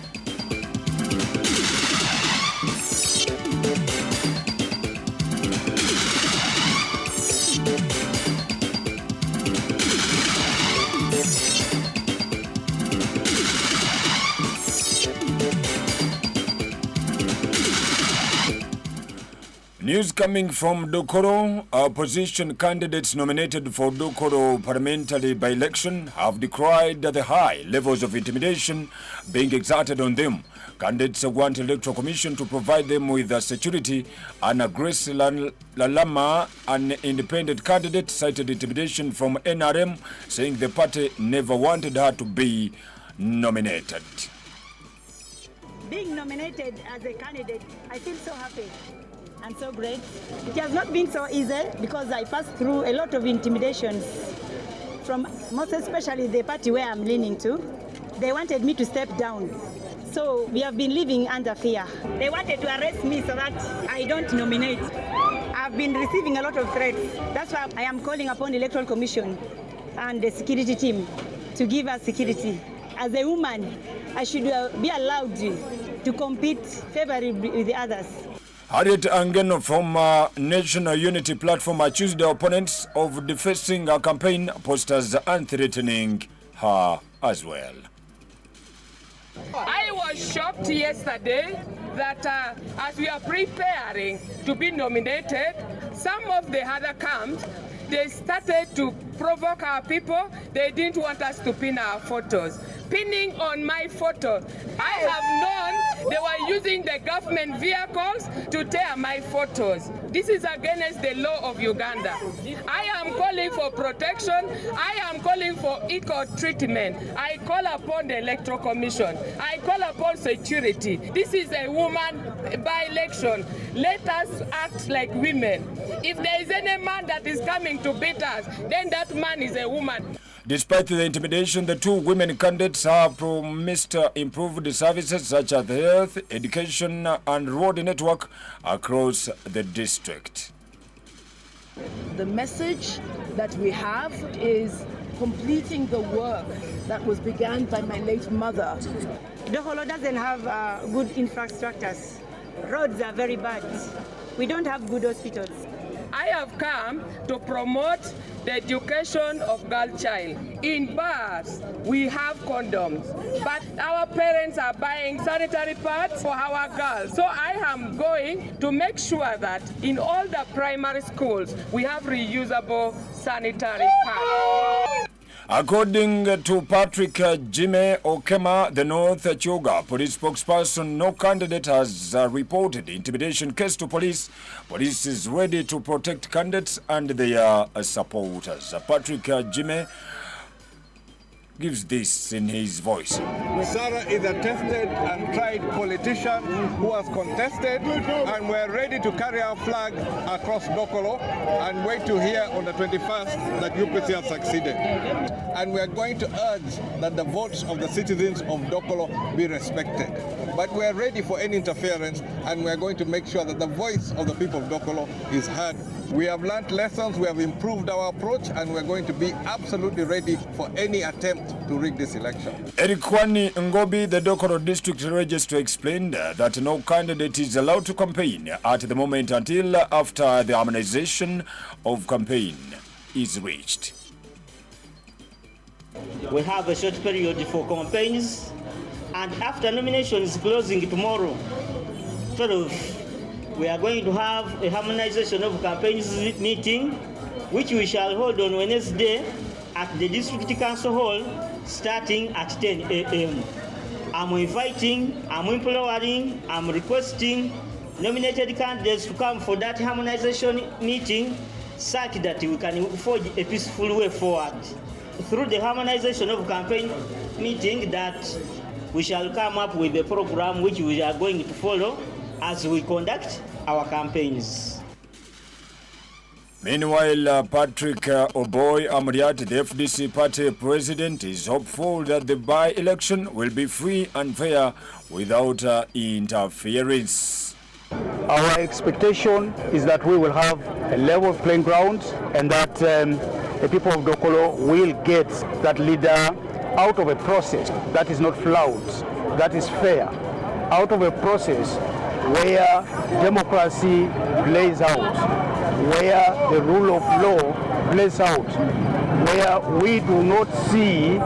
Speaker 2: News coming from Dokoro. Opposition candidates nominated for Dokoro parliamentary by-election have decried the high levels of intimidation being exerted on them. Candidates want Electoral Commission to provide them with security. Anna Grace Lalama, an independent candidate, cited intimidation from NRM, saying the party never wanted her to be nominated.
Speaker 9: Being nominated as a candidate, I feel so happy and so great. It has not been so easy because I passed through a lot of intimidations from most especially the party where I'm leaning to. They wanted me to step down. So we have been living under fear. They wanted to arrest me so that I don't nominate. I've been receiving a lot of threats. That's why I am calling upon the Electoral Commission and the security team to give us security. As a woman, I should be allowed to compete favorably with the others.
Speaker 2: Harriet Angeno from National Unity Platform accused the opponents of defacing her campaign posters and threatening her as well.
Speaker 10: I was shocked yesterday that as we are preparing to be nominated, some of the other camps, they started to provoke our people. They didn't want us to pin our photos. Pinning on my photo, I have known they were using the government vehicles to tear my photos. This is against the law of Uganda. I am calling for protection. I am calling for equal treatment. I call upon the Electoral Commission. I call upon security. This is a woman by-election. Let us act like women. If there is any man that is coming to beat us, then that man is a woman.
Speaker 2: Despite the intimidation, the two women candidates have promised improved services such as health, education, and road network across the district.
Speaker 11: The message that we have is completing the work that was begun by my late mother.
Speaker 9: Dokolo doesn't have good infrastructures. Roads are very bad. We don't have good hospitals.
Speaker 10: I have come to promote the education of girl child. In bars, we have condoms, but our parents are buying sanitary pads for our girls. So I am going to make sure that in all the primary schools, we have reusable sanitary pads.
Speaker 2: According to Patrick Jime Okema, the North Choga police spokesperson, no candidate has reported intimidation case to police. Police is ready to protect candidates and their supporters. Patrick Jime gives this in his voice.
Speaker 12: Sarah is a tested and tried politician who has contested, and we're ready to carry our flag across Dokolo and wait to hear on the 21st that UPC has succeeded. And we're going to urge that the votes of the citizens of Dokolo be respected. But we're ready for any interference, and we're going to make sure that the voice of the people of Dokolo is heard. We have learned lessons, we have improved our approach, and we're going to be absolutely ready for any attempt to rig this election.
Speaker 2: Erikwani Ngobi, the Dokoro District Registrar, explained that no candidate is allowed to campaign at the moment until after the harmonization of campaign is reached.
Speaker 13: We have a short period for campaigns, and after nomination is closing tomorrow, 12, we are going to have a harmonization of campaigns meeting, which we shall hold on Wednesday at the District Council Hall starting at 10 a.m. I'm inviting, I'm imploring, I'm requesting nominated candidates to come for that harmonization meeting such that we can forge a peaceful way forward. Through the harmonization of campaign meeting, that we shall come up with a program which we are going to follow as we conduct our campaigns.
Speaker 2: Meanwhile, Patrick Oboy Amriat, the FDC party president, is hopeful that the by-election will be free and fair without interference.
Speaker 14: Our expectation is that we will have a level playing ground, and that the people of Dokolo will get that leader out of a process that is not flawed, that is fair, out of a process where democracy plays out, where the rule of law plays out, where we do not see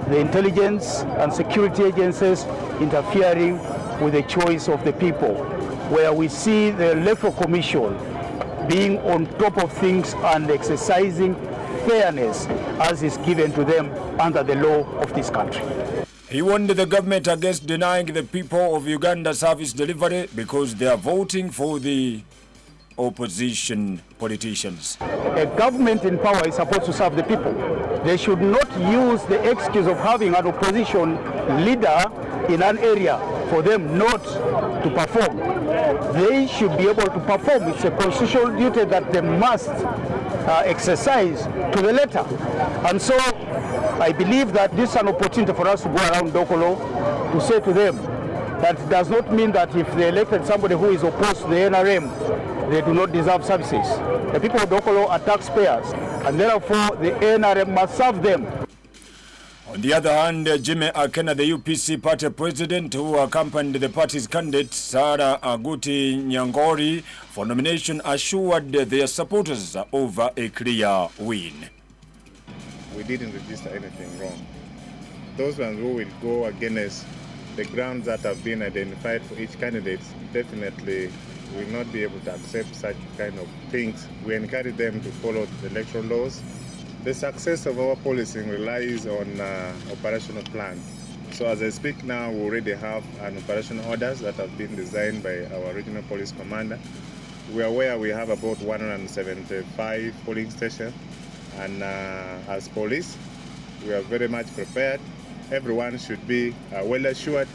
Speaker 14: the intelligence and security agencies interfering with the choice of the people, where we see the Electoral Commission being on top of things and exercising fairness as is given to them under the law of this country.
Speaker 2: He warned the government against denying the people of Uganda service delivery because they are voting for the opposition politicians.
Speaker 14: A government in power is supposed to serve the people. They should not use the excuse of having an opposition leader in an area for them not to perform. They should be able to perform. It's a constitutional duty that they must exercise to the letter. And so I believe that this is an opportunity for us to go around Dokolo to say to them that it does not mean that if they elected somebody who is opposed to the NRM, they do not deserve services. The people of Dokolo are taxpayers, and therefore the NRM must serve them.
Speaker 2: On the other hand, Jimmy Akena, the UPC party president who accompanied the party's candidate Sarah Aguti Nyangori for nomination, assured their supporters over a clear win.
Speaker 15: We didn't register anything wrong. Those ones who will go against the grounds that have been identified for each candidate definitely will not be able to accept such kind of things. We encourage them to follow the electoral laws. The success of our policing relies on operational plan. So as I speak now, we already have an operational orders that have been designed by our regional police commander. We are aware we have about 175 polling stations, and as police, we are very much prepared. Everyone should be well assured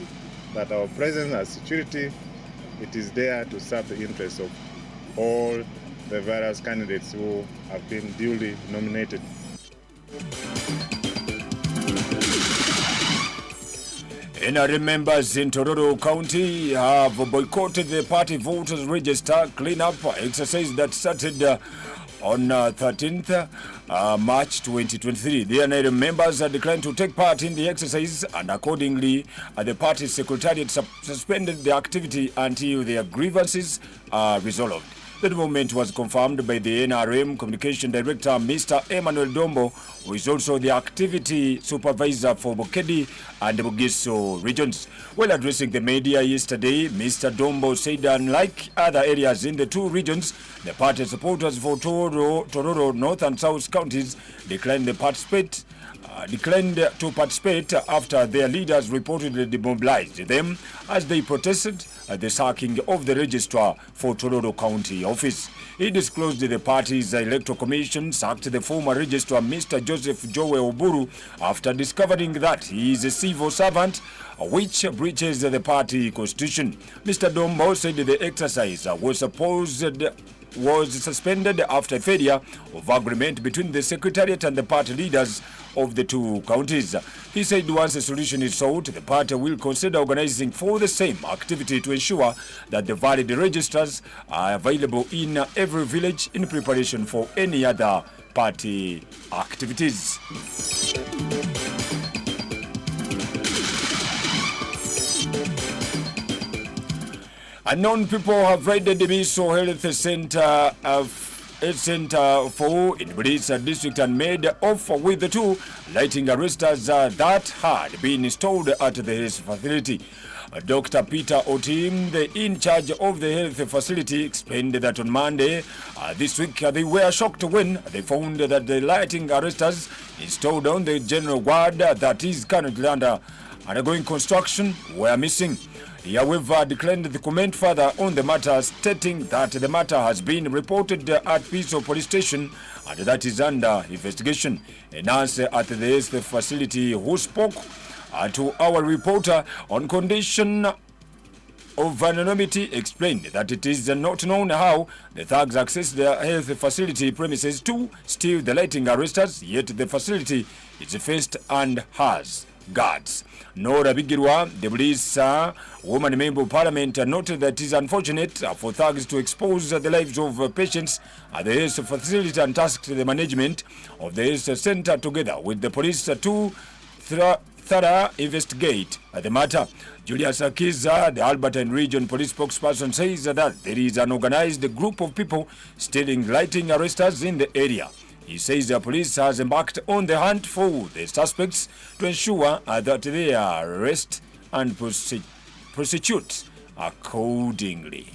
Speaker 15: that our presence as security, it is there to serve the interests of all the various candidates who have been duly nominated.
Speaker 2: NRM members in Tororo County have boycotted the party voters register cleanup exercise that started on 13th March 2023. The NRM members declined to take part in the exercise, and accordingly, the party secretariat suspended the activity until their grievances are resolved. The movement was confirmed by the NRM Communication Director, Mr. Emmanuel Dombo, who is also the activity supervisor for Bokedi and Bugiso regions. While addressing the media yesterday, Mr. Dombo said unlike other areas in the two regions, the party supporters for Tororo North and South counties declined to participate after their leaders reportedly demobilized them as they protested the sacking of the registrar for Tororo County office. He disclosed the party's electoral commission sacked the former registrar Mr. Joseph Joe Oburu after discovering that he is a civil servant, which breaches the party constitution. Mr. Dombo said the exercise was suspended after failure of agreement between the secretariat and the party leaders of the two counties. He said once a solution is sought, the party will consider organizing for the same activity to ensure that the valid registers are available in every village in preparation for any other party activities. Unknown people have raided the Miso Health Center for in Brisa district and made off with the two lighting arresters that had been installed at the health facility. Dr. Peter Otim, the in charge of the health facility, explained that on Monday this week they were shocked when they found that the lighting arresters installed on the general ward that is currently undergoing construction were missing. He, however, declined to comment further on the matter, stating that the matter has been reported at Piso Police Station and that is under investigation. A nurse at the health facility who spoke to our reporter on condition of anonymity explained that it is not known how the thugs access the health facility premises to steal the lighting arresters, yet the facility is fenced and has guards. Nora Bigirwa, the police woman member of parliament, noted that it is unfortunate for thugs to expose the lives of patients at the health facility and tasked the management of the health center together with the police to thorough investigate the matter. Julius Akiza, the Albertine Region Police spokesperson, says that there is an organized group of people stealing lighting arresters in the area. He says the police has embarked on the hunt for the suspects to ensure that they are arrested and prosecute accordingly.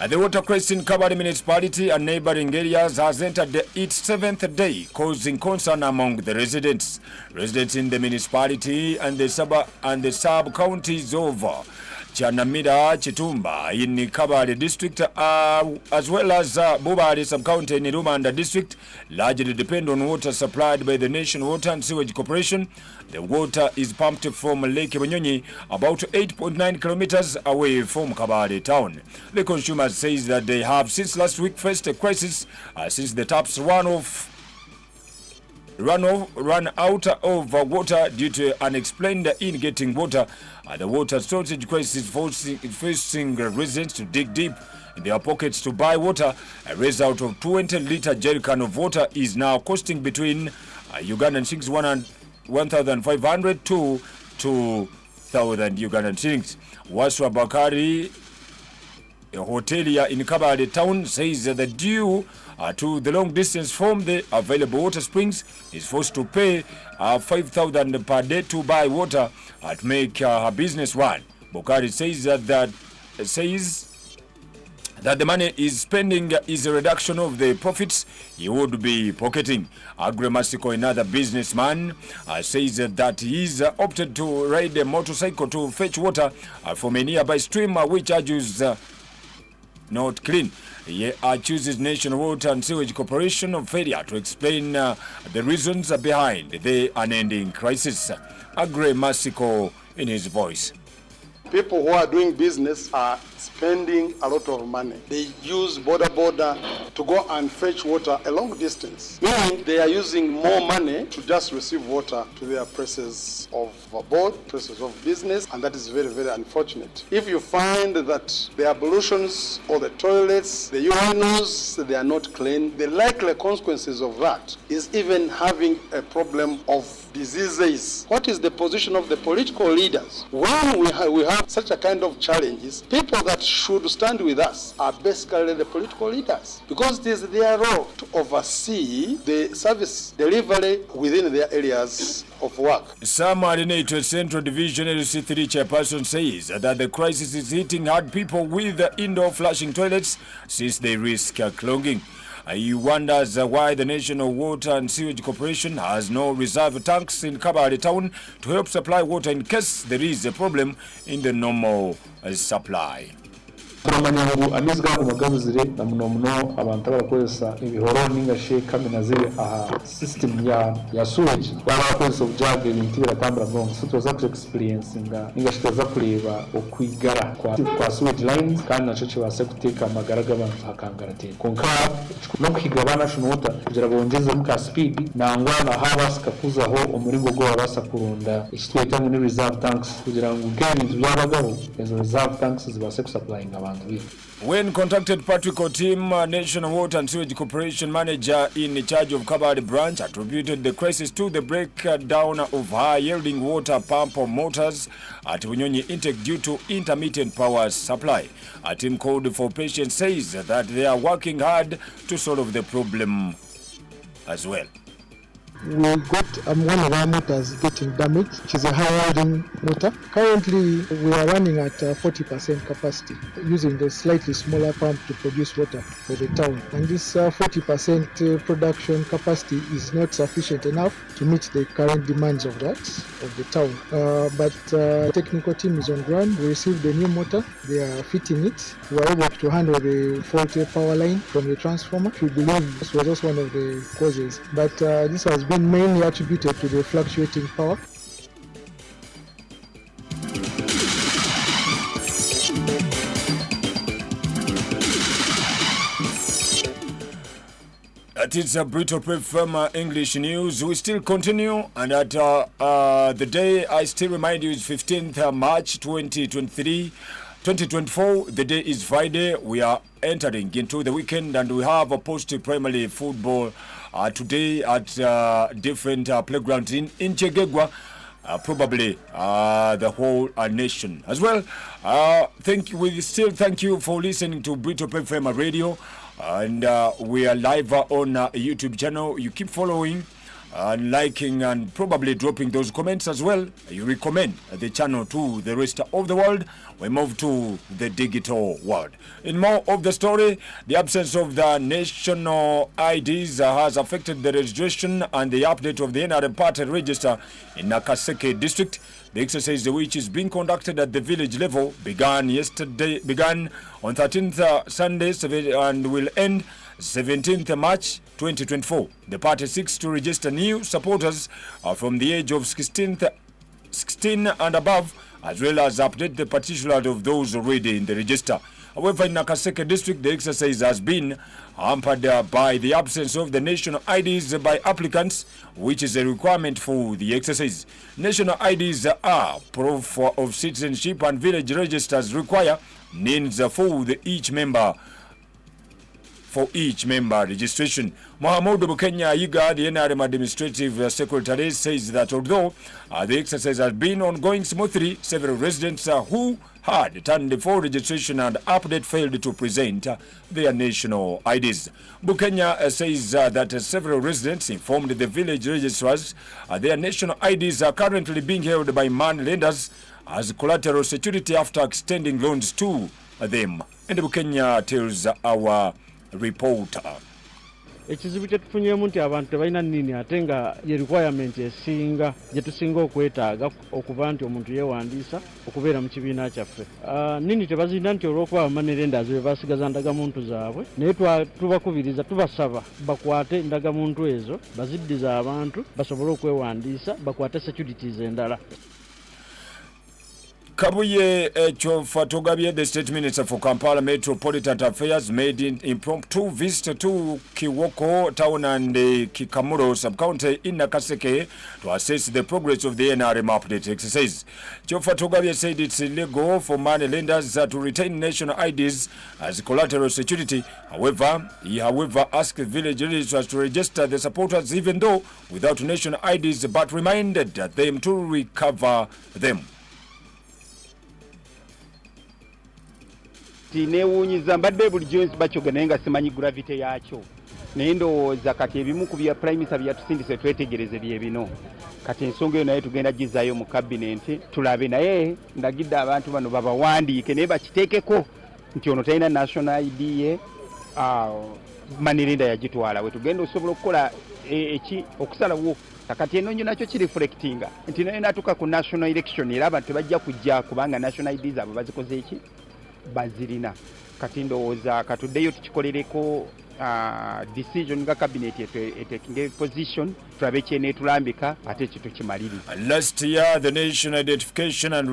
Speaker 2: The Watercress in Kabale municipality and neighboring areas has entered its 7th day, causing concern among the residents. Residents in the municipality and the sub-counties of Chanamira, Chitumba in Kabale district, as well as Bubale sub-county in Rumanda district, largely depend on water supplied by the Nation Water and Sewage Corporation. The water is pumped from Lake Bunyonyi, about 8.9 kilometers away from Kabale town. The consumers say that they have since last week faced a crisis since the taps ran off run out of water due to unexplained in getting water. The water shortage crisis forcing residents to dig deep in their pockets to buy water. A result of 20-liter jerrycan of water is now costing between Ugandan shillings 1,500 to 2,000 Ugandan shillings. Waswa Bakari, a hotelier in Kabale town, says that the due to the long distance from the available water springs is forced to pay 5,000 per day to buy water to make her business run. Bakari says that the money is spending is a reduction of the profits he would be pocketing. Agre Masiko, another businessman, says that he's opted to ride a motorcycle to fetch water from a nearby stream which argues not clean. He accuses National Water and Sewage Corporation of failure to explain the reasons behind the unending crisis. Agre Masiko in his voice.
Speaker 16: People who are doing business are spending a lot of money. They use border to go and fetch water a long distance, meaning they are using more money to just receive water to their places of abode, places of business, and that is very, very unfortunate. If you find that the ablutions or the toilets, the urinals, they are not clean, the likely consequences of that is even having a problem of diseases. What is the position of the political leaders? When we have such a kind of challenges, people that should stand with us are basically the political leaders, because it is their role to oversee the service delivery within their areas of work.
Speaker 2: Some Coordinator Central Division LC3 chairperson says that the crisis is hitting hard people with indoor flushing toilets since they risk clogging. He wonders why the National Water and Sewage Corporation has no reserve tanks in Kabale town to help supply water in case there is a problem in the normal supply.
Speaker 17: turamanya ngo amezi gaho magabuzire na muno abantu barakoresha ibihoro ningashe kamena zire aha system ya sewage barakoresha ubujage ibintu biratambura ngo tuza ku experience ningashe za kureba okwigara kwa sewage lines kandi naco kibase guteka amagara gabantu hakangarate konka no kwigabana shunota kugira bongeze mu ka speed nangwa na habasika kuzaho umuringo gwo babasa kurunda ikitweta ngo ni reserve tanks kugira ngo ibintu byabagaho ezo reserve tanks zibase supplying abantu.
Speaker 2: When contacted, Patrick Otim, National Water and Sewage Corporation manager in charge of Kabale branch, attributed the crisis to the breakdown of high-yielding water pump motors at Bunyonyi intake due to intermittent power supply. A team called for patience says that they are working hard to solve the problem as well.
Speaker 18: We got one of our motors getting damaged, which is a high-yielding motor. Currently, we are running at 40% capacity, using the slightly smaller pump to produce water for the town. And this 40% production capacity is not sufficient enough to meet the current demands of the town. But the technical team is on ground. We received a new motor. They are fitting it. We were able to handle the faulty power line from the transformer. We believe this was also one of the causes. But this has been mainly attributed to the fluctuating power.
Speaker 2: That is a Brito Prep from English News. We still continue, and at the day, I still remind you, is 15th March 2024. The day is Friday. We are entering into the weekend, and we have a post-primary football today at different playgrounds in Chegegwa, probably the whole nation as well. We still thank you for listening to Brito FM Radio, and we are live on YouTube channel. You keep following and liking and probably dropping those comments as well. You recommend the channel to the rest of the world. We move to the digital world. In more of the story, the absence of the national IDs has affected the registration and the update of the NRM party register in Nakaseke district. The exercise, which is being conducted at the village level, began on 13th Sunday and will end 17th March 2024. The party seeks to register new supporters from the age of 16 and above, as well as update the particulars of those already in the register. However, in Nakaseke district, the exercise has been hampered by the absence of the national IDs by applicants, which is a requirement for the exercise. National IDs are proof of citizenship, and village registers require names for each member registration. Mohamed Bukenya Yiga, the NRM Administrative Secretary, says that although the exercise has been ongoing smoothly, several residents who had turned for registration and update failed to present their national IDs. Bukenya says that several residents informed the village registrars their national IDs are currently being held by money lenders as collateral security after extending loans to them. And Bukenya tells our reporter.
Speaker 19: Ekizibu kyetufunyeemu nti abantu tebalina nnini ate nga ye requirement esinga gye tusinga okwetaaga okuba nti omuntu yeewandiisa okubeera mu kibiina kyaffe. Nnini tebazirina nti olw'okuba bamanerendaz be basigaza ndagamuntu zaabwe, naye tubakubiriza tubasaba bakwate ndagamuntu ezo baziddiza abantu basobole okwewandiisa bakwate securities endala.
Speaker 2: Kabuye Chofatogabye, the State Minister for Kampala Metropolitan Affairs, made an impromptu visit to Kiwoko town and Kikamuro sub-county in Nakaseke to assess the progress of the NRM update exercise. Chofatogabye said it's illegal for money lenders to retain national IDs as collateral security. He asked village registers to register the supporters even though without national IDs, but reminded them to recover them.
Speaker 20: Tinewunyiza mbadde bulijjo bachoga naye nga simanyi gravity yakyo naye ndowooza kati ebimu ku bya prime minister byatusindise twetegereze bye bino kati ensonga eyo naye tugenda gizaayo mu cabinet tulabe naye ndagidde abantu bano babawandiike naye bakiteekeko nti ono talina national ID ye manirinda yagitwala we tugenda osobola okukola okusalawo kati eno nakyo kireflectinga nti naye natuuka ku national election era abantu tebajja kujja kubanga national IDs abo bazikoze eki bazirina kati ndowooza katuddeyo tukikolereko decision nga cabinet taking position tulabe kyenetulambika ate kitukimaliri.
Speaker 2: Last year, the National Identification and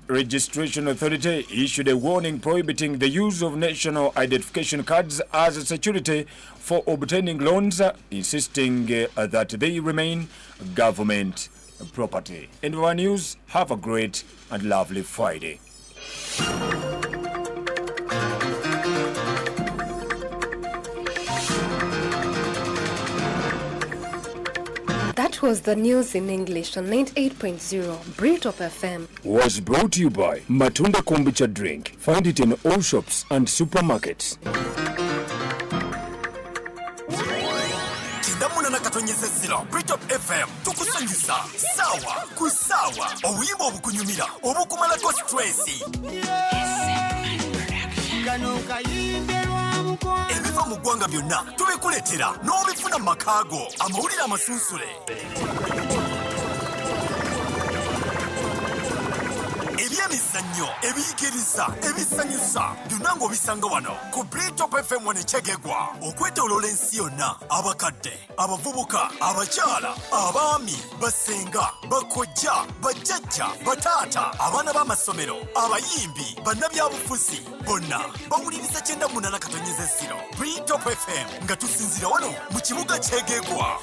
Speaker 2: Registration Authority issued a warning prohibiting the use of national identification cards as a security for obtaining loans, insisting that they remain government property. In our news, have a great and lovely Friday.
Speaker 5: That was the news in English on 98.0 Britop FM.
Speaker 2: Was brought to you by Matunda Kombucha Drink. Find it in all shops and supermarkets.
Speaker 21: Britop FM tukusanyisa sawa kusawa obuyimba obukunyumira obukumalako stress ebiva mu ggwanga byonna tubikuleetera n'obifuna mu makaago amawulire amasunsule ebyemizannyo ebiyigiriza ebisanyusa byonna ng'obisanga wano ku Britop FM Wanechegegwa okwetooloola ensi yonna abakadde abavubuka abakyala abaami basenga bakojja bajjajja bataata abaana b'amasomero abayimbi bannabyabufuzi bonna bawuliriza 98.0 Britop FM nga tusinzira wano mu kibuga Kyegegwa.